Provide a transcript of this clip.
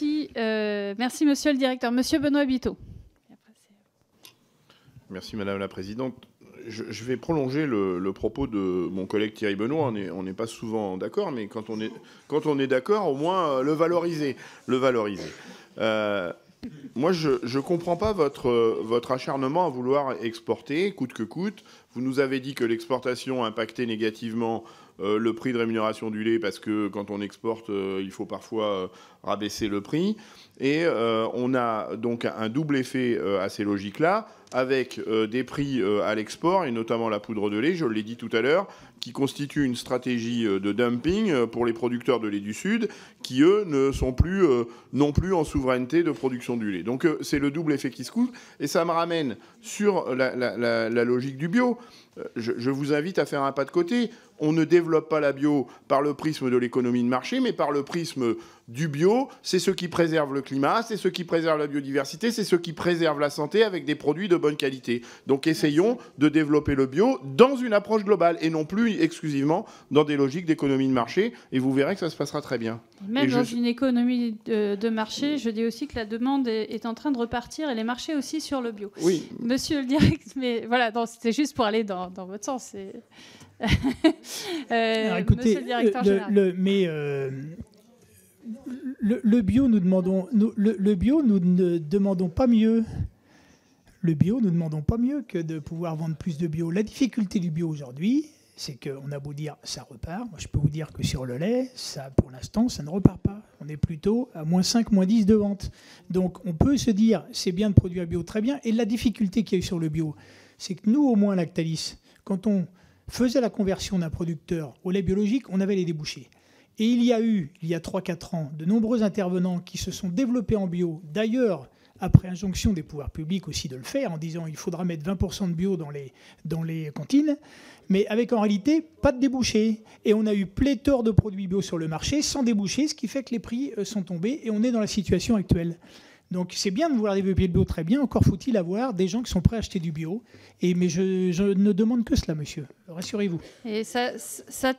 Merci. Merci, monsieur le directeur. Monsieur Benoît Biteau. Merci, Madame la Présidente. Je vais prolonger le propos de mon collègue Thierry Benoît. On n'est pas souvent d'accord, mais quand on est d'accord, au moins le valoriser. Moi, je ne comprends pas votre acharnement à vouloir exporter, coûte que coûte. Vous nous avez dit que l'exportation impactait négativement le prix de rémunération du lait, parce que quand on exporte, il faut parfois rabaisser le prix. Et on a donc un double effet à ces logiques-là, avec des prix à l'export, et notamment la poudre de lait, je l'ai dit tout à l'heure, qui constitue une stratégie de dumping pour les producteurs de lait du Sud, qui, eux, ne sont plus non plus en souveraineté de production du lait. Donc c'est le double effet qui se coule. Et ça me ramène sur la logique du bio. Je vous invite à faire un pas de côté. On ne développe pas la bio par le prisme de l'économie de marché, mais par le prisme du bio. C'est ce qui préserve le climat, c'est ce qui préserve la biodiversité, c'est ce qui préserve la santé avec des produits de bonne qualité. Donc essayons de développer le bio dans une approche globale et non plus exclusivement dans des logiques d'économie de marché. Et vous verrez que ça se passera très bien. Même dans une économie de marché, je dis aussi que la demande est en train de repartir et les marchés aussi sur le bio. Oui. Monsieur le directeur, mais voilà, c'était juste pour aller dans votre sens. Alors, écoutez, monsieur le directeur général. Le bio, nous ne demandons pas mieux. Le bio, nous ne demandons pas mieux que de pouvoir vendre plus de bio. La difficulté du bio aujourd'hui, c'est qu'on a beau dire ça repart. Moi, je peux vous dire que sur le lait, ça, pour l'instant, ça ne repart pas. On est plutôt à -5, -10 de vente. Donc, on peut se dire c'est bien de produire bio, très bien. Et la difficulté qu'il y a eu sur le bio, c'est que nous, au moins, Lactalis, quand on faisait la conversion d'un producteur au lait biologique, on avait les débouchés. Et il y a eu, il y a 3-4 ans, de nombreux intervenants qui se sont développés en bio. D'ailleurs, après injonction des pouvoirs publics aussi de le faire, en disant il faudra mettre 20% de bio dans les cantines, mais avec en réalité pas de débouchés. Et on a eu pléthore de produits bio sur le marché sans débouchés, ce qui fait que les prix sont tombés et on est dans la situation actuelle. Donc c'est bien de vouloir développer le bio, très bien. Encore faut-il avoir des gens qui sont prêts à acheter du bio. Mais je ne demande que cela, monsieur. Rassurez-vous. Et ça